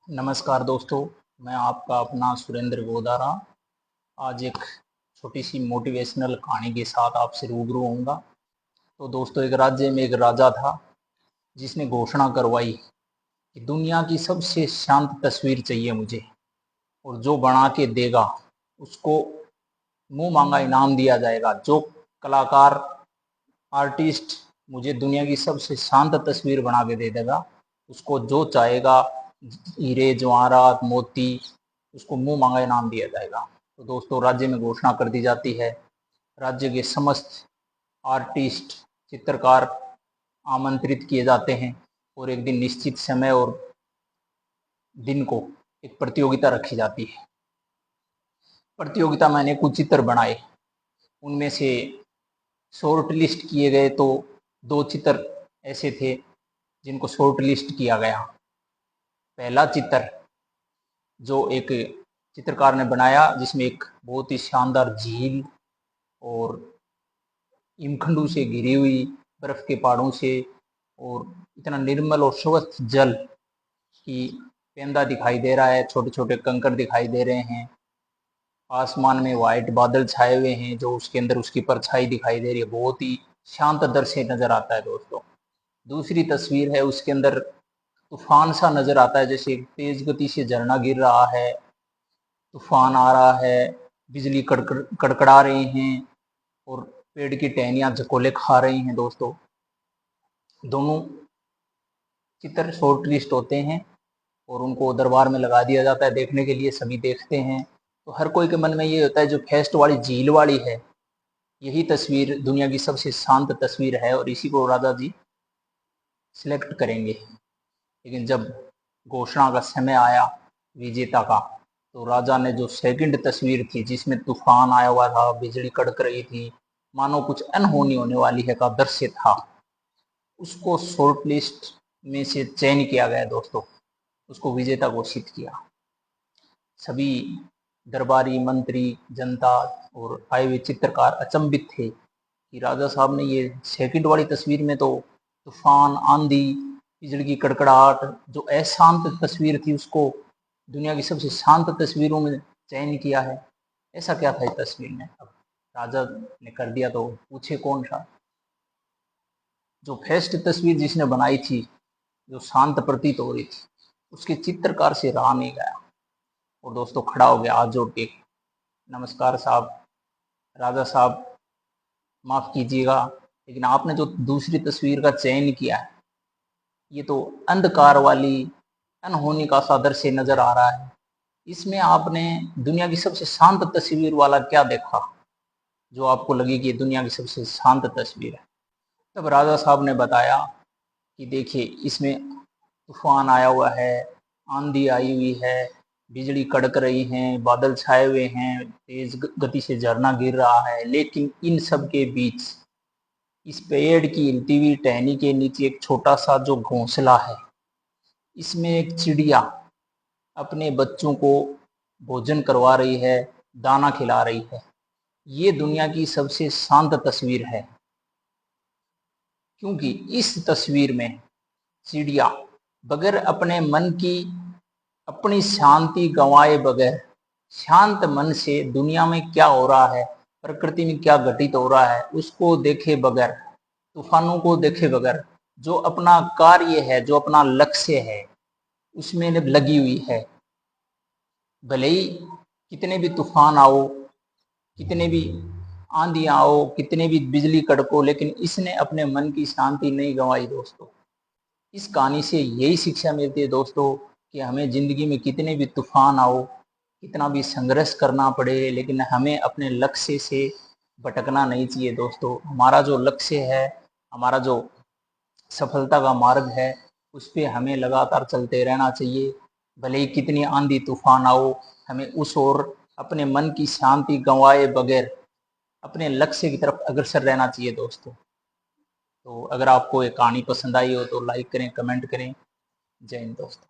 नमस्कार दोस्तों, मैं आपका अपना सुरेंद्र गोदारा आज एक छोटी सी मोटिवेशनल कहानी के साथ आपसे रूबरू होऊंगा। तो दोस्तों, एक राज्य में एक राजा था जिसने घोषणा करवाई कि दुनिया की सबसे शांत तस्वीर चाहिए मुझे, और जो बना के देगा उसको मुंह मांगा इनाम दिया जाएगा। जो कलाकार आर्टिस्ट मुझे दुनिया की सबसे शांत तस्वीर बना के दे देगा, उसको जो चाहेगा हीरे जवाहरात मोती उसको मुंह मांगा इनाम दिया जाएगा। तो दोस्तों, राज्य में घोषणा कर दी जाती है। राज्य के समस्त आर्टिस्ट चित्रकार आमंत्रित किए जाते हैं और एक दिन निश्चित समय और दिन को एक प्रतियोगिता रखी जाती है। प्रतियोगिता में मैंने कुछ चित्र बनाए, उनमें से शॉर्ट लिस्ट किए गए तो दो चित्र ऐसे थे जिनको शॉर्ट लिस्ट किया गया। पहला चित्र जो एक चित्रकार ने बनाया जिसमें एक बहुत ही शानदार झील और हिमखंडों से घिरी हुई बर्फ के पहाड़ों से और इतना निर्मल और स्वच्छ जल की पेंदा दिखाई दे रहा है, छोटे छोटे कंकड़ दिखाई दे रहे हैं, आसमान में वाइट बादल छाए हुए हैं जो उसके अंदर उसकी परछाई दिखाई दे रही है। बहुत ही शांत दृश्य नजर आता है दोस्तों। दूसरी तस्वीर है, उसके अंदर तूफान सा नजर आता है, जैसे एक तेज गति से झरना गिर रहा है, तूफान आ रहा है, बिजली कड़कड़ा रही हैं और पेड़ की टहनियां झकोले खा रही हैं। दोस्तों, दोनों चित्र शॉर्ट लिस्ट होते हैं और उनको दरबार में लगा दिया जाता है देखने के लिए, सभी देखते हैं। तो हर कोई के मन में ये होता है जो फेस्ट वाली झील वाली है, यही तस्वीर दुनिया की सबसे शांत तस्वीर है और इसी को राजा जी सिलेक्ट करेंगे। लेकिन जब घोषणा का समय आया विजेता का, तो राजा ने जो सेकंड तस्वीर थी जिसमें तूफान आया हुआ था, बिजली कड़क रही थी, मानो कुछ अनहोनी होने वाली है का दृश्य था, उसको शॉर्ट लिस्ट में से चयन किया गया दोस्तों, उसको विजेता घोषित किया। सभी दरबारी मंत्री जनता और आए हुए चित्रकार अचंभित थे कि राजा साहब ने ये सेकंड वाली तस्वीर में तो तूफान आंधी बिजली की कड़कड़ाहट जो अशांत तस्वीर थी उसको दुनिया की सबसे शांत तस्वीरों में चयन किया है। ऐसा क्या था इस तस्वीर में? अब राजा ने कर दिया तो पूछे कौन सा? जो फर्स्ट तस्वीर जिसने बनाई थी, जो शांत प्रतीत हो रही थी, उसके चित्रकार से रहा नहीं गया और दोस्तों खड़ा हो गया हाथ जोड़ के, नमस्कार साहब, राजा साहब माफ कीजिएगा, लेकिन आपने जो दूसरी तस्वीर का चयन किया है ये तो अंधकार वाली अनहोनी का सा दृश्य नजर आ रहा है। इसमें आपने दुनिया की सबसे शांत तस्वीर वाला क्या देखा जो आपको लगी कि ये दुनिया की सबसे शांत तस्वीर है? तब राजा साहब ने बताया कि देखिए, इसमें तूफान आया हुआ है, आंधी आई हुई है, बिजली कड़क रही है, बादल छाए हुए हैं, तेज गति से झरना गिर रहा है, लेकिन इन सब के बीच इस पेड़ की हिलती हुई टहनी के नीचे एक छोटा सा जो घोंसला है, इसमें एक चिड़िया अपने बच्चों को भोजन करवा रही है, दाना खिला रही है। ये दुनिया की सबसे शांत तस्वीर है, क्योंकि इस तस्वीर में चिड़िया बगैर अपने मन की अपनी शांति गंवाए बगैर शांत मन से दुनिया में क्या हो रहा है, प्रकृति में क्या घटित हो रहा है, उसको देखे बगैर, तूफानों को देखे बगैर जो अपना कार्य है, जो अपना लक्ष्य है, उसमें लगी हुई है। भले ही कितने भी तूफान आओ, कितने भी आंधी आओ, कितने भी बिजली कड़को, लेकिन इसने अपने मन की शांति नहीं गंवाई दोस्तों। इस कहानी से यही शिक्षा मिलती है दोस्तों कि हमें ज़िंदगी में कितने भी तूफान आओ, कितना भी संघर्ष करना पड़े, लेकिन हमें अपने लक्ष्य से भटकना नहीं चाहिए दोस्तों। हमारा जो लक्ष्य है, हमारा जो सफलता का मार्ग है, उस पर हमें लगातार चलते रहना चाहिए। भले ही कितनी आंधी तूफान आओ, हमें उस ओर अपने मन की शांति गंवाए बगैर अपने लक्ष्य की तरफ अग्रसर रहना चाहिए दोस्तों। तो अगर आपको ये कहानी पसंद आई हो तो लाइक करें, कमेंट करें। जय हिंद दोस्तों।